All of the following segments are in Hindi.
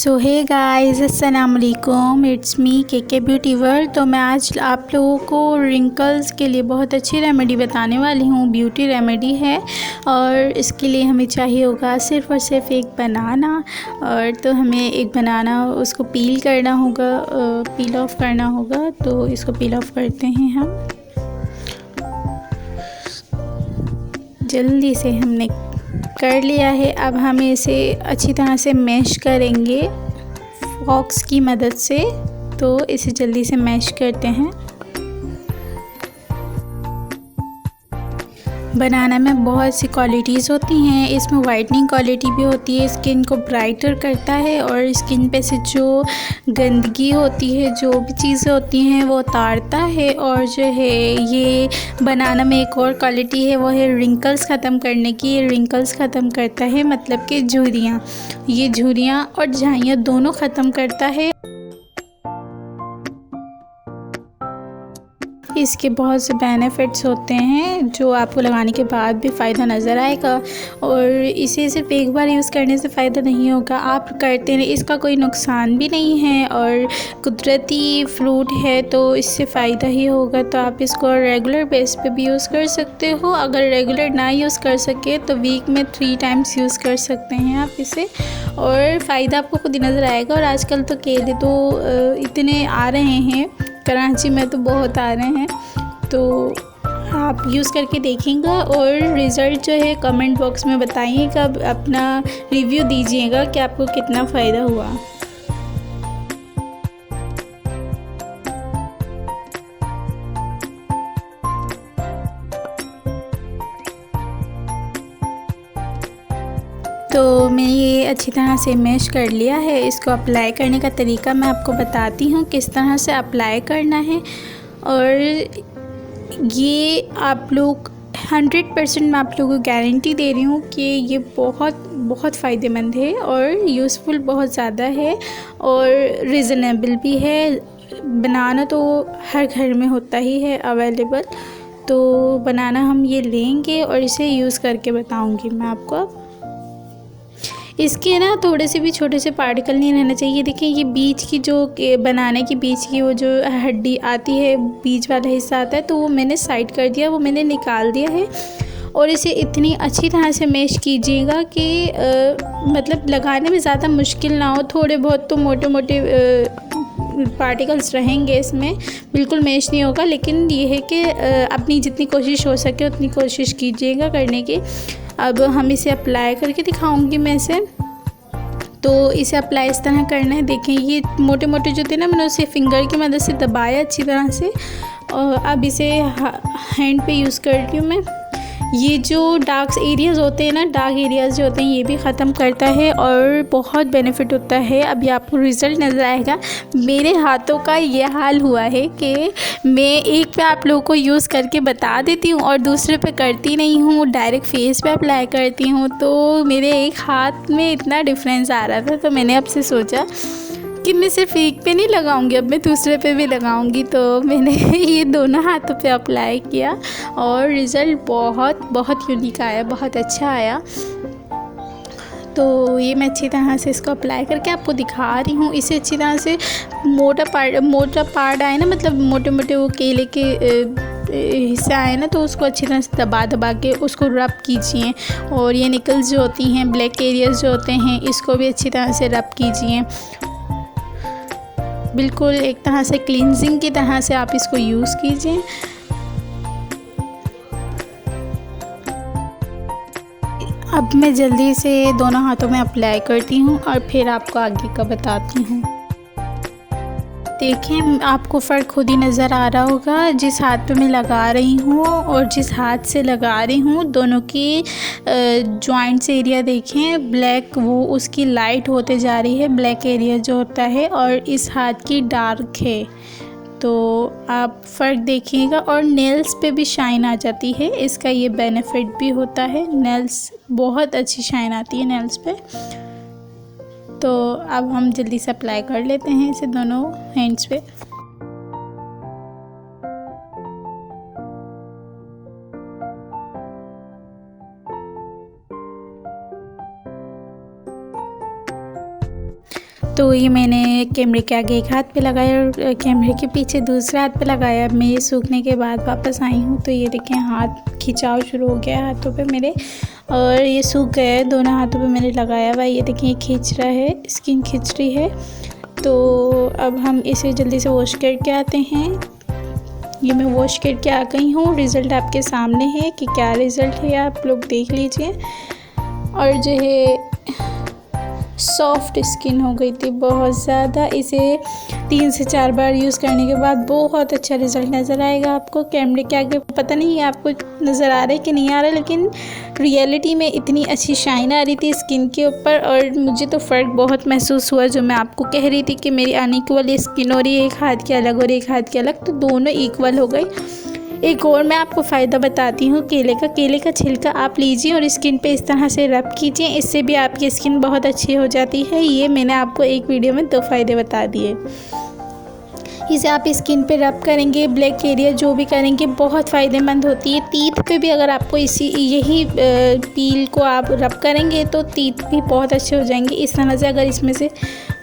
सो हे गाइस, अस्सलाम वालेकुम। इट्स मी के ब्यूटी वर्ल्ड। तो मैं आज आप लोगों को रिंकल्स के लिए बहुत अच्छी रेमेडी बताने वाली हूँ। ब्यूटी रेमेडी है और इसके लिए हमें चाहिए होगा सिर्फ़ और सिर्फ एक बनाना। और तो हमें एक बनाना उसको पील करना होगा, पील ऑफ करना होगा। तो इसको पील ऑफ करते हैं हम। जल्दी से हमने कर लिया है। अब हम इसे अच्छी तरह से मैश करेंगे फॉक्स की मदद से। तो इसे जल्दी से मैश करते हैं। बनाना में बहुत सी क्वालिटीज़ होती हैं। इसमें वाइटनिंग क्वालिटी भी होती है, स्किन को ब्राइटर करता है और स्किन पे से जो गंदगी होती है, जो भी चीज़ें होती हैं वो उतारता है। और जो है ये बनाना में एक और क्वालिटी है, वो है रिंकल्स ख़त्म करने की। ये रिंकल्स ख़त्म करता है, मतलब कि झुर्रियाँ, ये झुर्रियाँ और झाइयाँ दोनों ख़त्म करता है। इसके बहुत से बेनिफिट्स होते हैं जो आपको लगाने के बाद भी फ़ायदा नज़र आएगा। और इसे सिर्फ एक बार यूज़ करने से फ़ायदा नहीं होगा, आप करते रहें, इसका कोई नुकसान भी नहीं है और कुदरती फ्रूट है तो इससे फ़ायदा ही होगा। तो आप इसको रेगुलर बेस पे भी यूज़ कर सकते हो। अगर रेगुलर ना यूज़ कर सके तो वीक में 3 टाइम्स यूज़ कर सकते हैं आप इसे, और फ़ायदा आपको खुद ही नज़र आएगा। और आजकल तो केले तो इतने आ रहे हैं, कराची में तो बहुत आ रहे हैं। तो आप यूज़ करके देखेंगे और रिज़ल्ट जो है कमेंट बॉक्स में बताइएगा, अपना रिव्यू दीजिएगा कि आपको कितना फ़ायदा हुआ। तो मैंने ये अच्छी तरह से मैश कर लिया है। इसको अप्लाई करने का तरीका मैं आपको बताती हूँ किस तरह से अप्लाई करना है। और ये आप लोग 100% मैं आप लोगों को गारंटी दे रही हूँ कि ये बहुत बहुत फ़ायदेमंद है और यूज़फुल बहुत ज़्यादा है और रिज़नेबल भी है। बनाना तो हर घर में होता ही है अवेलेबल। तो बनाना हम ये लेंगे और इसे यूज़ करके बताऊँगी मैं आपको। इसके ना थोड़े से भी छोटे से पार्टिकल नहीं रहना चाहिए। देखिए ये बीच की जो बनाने की बीच की वो जो हड्डी आती है, बीच वाला हिस्सा आता है, तो वो मैंने साइड कर दिया, वो मैंने निकाल दिया है। और इसे इतनी अच्छी तरह से मैश कीजिएगा कि मतलब लगाने में ज़्यादा मुश्किल ना हो। थोड़े बहुत तो मोटे मोटे पार्टिकल्स रहेंगे इसमें, बिल्कुल मैश नहीं होगा, लेकिन ये है कि अपनी जितनी कोशिश हो सके उतनी कोशिश कीजिएगा करने की। अब हम इसे अप्लाई करके दिखाऊंगी मैं इसे। तो इसे अप्लाई इस तरह करना है। देखें ये मोटे मोटे जो थे ना, मैंने उसे फिंगर की मदद से दबाया अच्छी तरह से। और अब इसे हैंड पे यूज़ कर रही हूँ मैं। ये जो डार्क एरियाज़ होते हैं ना, डार्क एरियाज़ जो होते हैं, ये भी ख़त्म करता है और बहुत बेनिफिट होता है। अभी आपको रिज़ल्ट नज़र आएगा। मेरे हाथों का ये हाल हुआ है कि मैं एक पे आप लोगों को यूज़ करके बता देती हूँ और दूसरे पे करती नहीं हूँ, डायरेक्ट फेस पे अप्लाई करती हूँ। तो मेरे एक हाथ में इतना डिफरेंस आ रहा था, तो मैंने आपसे सोचा कि मैं सिर्फ एक पे नहीं लगाऊंगी, अब मैं दूसरे पे भी लगाऊंगी। तो मैंने ये दोनों हाथों पे अप्लाई किया और रिज़ल्ट बहुत बहुत यूनिक आया, बहुत अच्छा आया। तो ये मैं अच्छी तरह से इसको अप्लाई करके आपको दिखा रही हूँ। इसे अच्छी तरह से मोटा पार्ट आए ना, मतलब मोटे मोटे वो केले के हिस्सा आए ना, तो उसको अच्छी तरह से दबा दबा के उसको रब कीजिए। और ये निकल्स जो होती हैं, ब्लैक एरियाज जो होते हैं, इसको भी अच्छी तरह से रब कीजिए। बिल्कुल एक तरह से क्लींजिंग की तरह से आप इसको यूज़ कीजिए। अब मैं जल्दी से दोनों हाथों में अप्लाई करती हूँ और फिर आपको आगे का बताती हूँ। देखें आपको फ़र्क खुद ही नज़र आ रहा होगा, जिस हाथ पे मैं लगा रही हूँ और जिस हाथ से लगा रही हूँ, दोनों की जॉइंट्स एरिया देखें, ब्लैक वो उसकी लाइट होते जा रही है, ब्लैक एरिया जो होता है, और इस हाथ की डार्क है। तो आप फ़र्क देखिएगा। और नेल्स पे भी शाइन आ जाती है, इसका ये बेनिफिट भी होता है। नेल्स बहुत अच्छी शाइन आती है नेल्स पे। तो अब हम जल्दी से अप्लाई कर लेते हैं इसे दोनों हैंड्स पे। तो ये मैंने कैमरे के आगे एक हाथ पे लगाया और कैमरे के पीछे दूसरे हाथ पे लगाया। मैं ये सूखने के बाद वापस आई हूँ तो ये देखें हाथ खिंचाव शुरू हो गया हाथों पे मेरे, और ये सूख गया है। दोनों हाथों पे मैंने लगाया हुआ है, ये देखें ये खींच रहा है, स्किन खींच रही है। तो अब हम इसे जल्दी से वॉश करके आते हैं। ये मैं वॉश करके आ गई हूँ, रिज़ल्ट आपके सामने है कि क्या रिज़ल्ट है, आप लोग देख लीजिए। और जो है सॉफ्ट स्किन हो गई थी बहुत ज़्यादा। इसे 3 से 4 बार यूज़ करने के बाद बहुत अच्छा रिज़ल्ट नज़र आएगा आपको। कैमरे के आगे पता नहीं आपको नज़र आ रहा है कि नहीं आ रहा है, लेकिन रियलिटी में इतनी अच्छी शाइन आ रही थी स्किन के ऊपर, और मुझे तो फ़र्क बहुत महसूस हुआ। जो मैं आपको कह रही थी कि मेरी अनइक्वल स्किन हो रही है, एक हाथ की अलग और एक हाथ की अलग, तो दोनों इक्वल हो गई। एक और मैं आपको फ़ायदा बताती हूँ केले का छिलका आप लीजिए और स्किन पे इस तरह से रब कीजिए, इससे भी आपकी स्किन बहुत अच्छी हो जाती है। ये मैंने आपको एक वीडियो में 2 फ़ायदे बता दिए। इसे आप स्किन पे रब करेंगे, ब्लैक एरिया जो भी करेंगे बहुत फ़ायदेमंद होती है। तीत पे भी अगर आपको यही पील को आप रब करेंगे तो तीत भी बहुत अच्छे हो जाएंगे। इस तरह से अगर इसमें से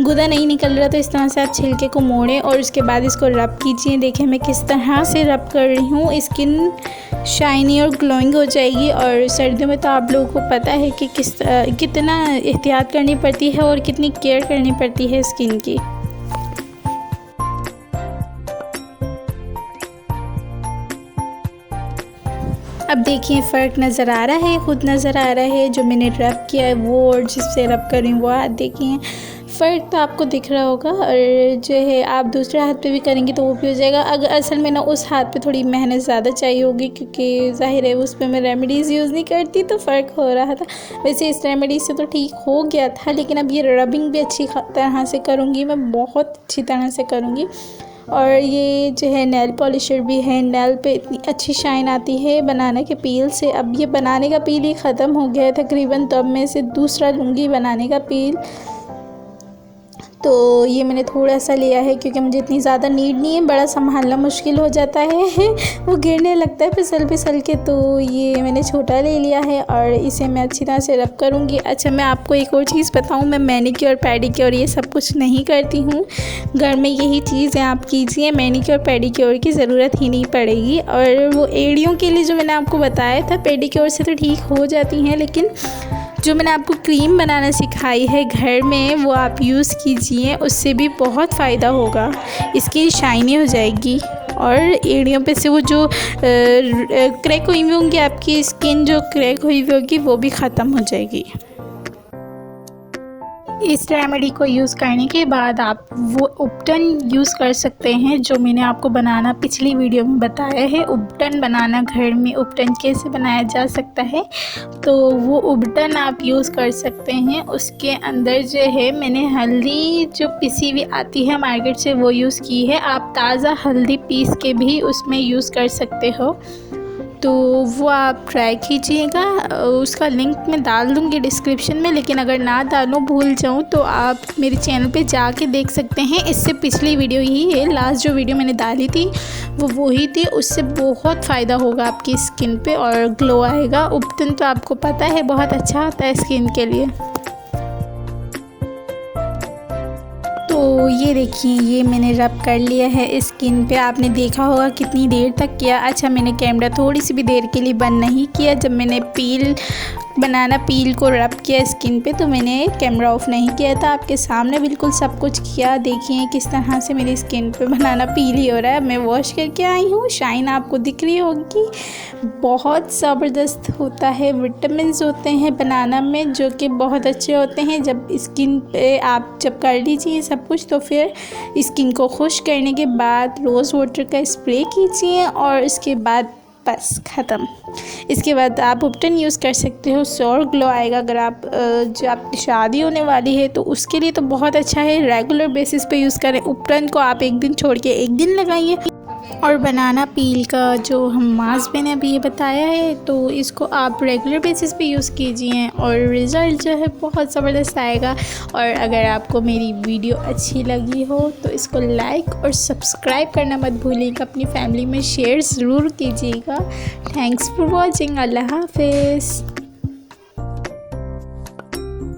गुदा नहीं निकल रहा तो इस तरह से आप छिलके को मोड़ें और उसके बाद इसको रब कीजिए। देखिए मैं किस तरह से रब कर रही हूँ, स्किन शाइनी और ग्लोइंग हो जाएगी। और सर्दियों में तो आप लोगों को पता है कि कितना एहतियात करनी पड़ती है और कितनी केयर करनी पड़ती है स्किन की। अब देखिए फ़र्क नज़र आ रहा है, खुद नज़र आ रहा है जो मैंने रब किया है वो और जिससे रब कर रही हूँ वो हाथ। देखिए फ़र्क तो आपको दिख रहा होगा। और जो है आप दूसरे हाथ पे भी करेंगे तो वो भी हो जाएगा। अगर असल में ना उस हाथ पे थोड़ी मेहनत ज़्यादा चाहिए होगी, क्योंकि ज़ाहिर है उस पर मैं रेमेडीज़ यूज़ नहीं करती तो फ़र्क हो रहा था। वैसे इस रेमेडी से तो ठीक हो गया था, लेकिन अब ये रबिंग भी अच्छी तरह से करूँगी मैं, बहुत अच्छी तरह से करूँगी। और ये जो है नेल पॉलिशर भी है, नेल पे इतनी अच्छी शाइन आती है बनाना के पील से। अब ये बनाने का पील ही ख़त्म हो गया है तकरीबन, तो अब मैं इसे दूसरा लूँगी बनाने का पील। तो ये मैंने थोड़ा सा लिया है क्योंकि मुझे इतनी ज़्यादा नीड नहीं है, बड़ा संभालना मुश्किल हो जाता है वो गिरने लगता है फिसल के, तो ये मैंने छोटा ले लिया है और इसे मैं अच्छी तरह से रब करूँगी। अच्छा मैं आपको एक और चीज़ बताऊँ, मैं मैनीक्योर पेडिक्योर ये सब कुछ नहीं करती हूँ, घर में यही चीज़ें आप कीजिए, मैनीक्योर पेडिक्योर की ज़रूरत ही नहीं पड़ेगी। और वो एड़ियों के लिए जो मैंने आपको बताया था पेडिक्योर से तो ठीक हो जाती हैं, लेकिन जो मैंने आपको क्रीम बनाना सिखाई है घर में वो आप यूज़ कीजिए, उससे भी बहुत फ़ायदा होगा, स्किन शाइनी हो जाएगी और एड़ियों पे से वो जो क्रैक हुई होंगी, आपकी स्किन जो क्रैक हुई होगी वो भी ख़त्म हो जाएगी। इस रेमेडी को यूज़ करने के बाद आप वो उपटन यूज़ कर सकते हैं जो मैंने आपको बनाना पिछली वीडियो में बताया है। उपटन बनाना, घर में उपटन कैसे बनाया जा सकता है, तो वो उपटन आप यूज़ कर सकते हैं। उसके अंदर जो है मैंने हल्दी जो पिसी हुई आती है मार्केट से वो यूज़ की है। आप ताज़ा हल्दी पीस के भी उसमें यूज़ कर सकते हो, तो वो आप ट्राई कीजिएगा। उसका लिंक मैं डाल दूँगी डिस्क्रिप्शन में, लेकिन अगर ना डालूँ भूल जाऊँ तो आप मेरे चैनल पे जाके देख सकते हैं। इससे पिछली वीडियो ही है, लास्ट जो वीडियो मैंने डाली थी वो वही थी। उससे बहुत फ़ायदा होगा आपकी स्किन पे और ग्लो आएगा। उपटन तो आपको पता है बहुत अच्छा होता है स्किन के लिए। तो ये देखिए ये मैंने रब कर लिया है स्किन पे, आपने देखा होगा कितनी देर तक किया। अच्छा मैंने कैमरा थोड़ी सी भी देर के लिए बंद नहीं किया, जब मैंने बनाना पील को रब किया स्किन पे तो मैंने कैमरा ऑफ नहीं किया था, आपके सामने बिल्कुल सब कुछ किया। देखिए किस तरह से मेरी स्किन पे बनाना पील ही हो रहा है। मैं वॉश करके आई हूँ, शाइन आपको दिख रही होगी, बहुत ज़बरदस्त होता है। विटामिन्स होते हैं बनाना में जो कि बहुत अच्छे होते हैं। जब स्किन पे आप जब कर लीजिए सब कुछ तो फिर स्किन को खुश करने के बाद रोज़ वाटर का स्प्रे कीजिए और इसके बाद बस ख़त्म। इसके बाद आप उपटन यूज़ कर सकते हो, श्योर ग्लो आएगा। अगर आप जो आपकी शादी होने वाली है तो उसके लिए तो बहुत अच्छा है, रेगुलर बेसिस पे यूज़ करें। उपटन को आप एक दिन छोड़ के एक दिन लगाइए। और बनाना पील का जो हम मास्क मैंने अभी ये बताया है तो इसको आप रेगुलर बेसिस पे यूज़ कीजिए और रिज़ल्ट जो है बहुत ज़बरदस्त आएगा। और अगर आपको मेरी वीडियो अच्छी लगी हो तो इसको लाइक और सब्सक्राइब करना मत भूलिएगा, अपनी फैमिली में शेयर ज़रूर कीजिएगा। Thanks for watching. अल्लाह हाफिज़।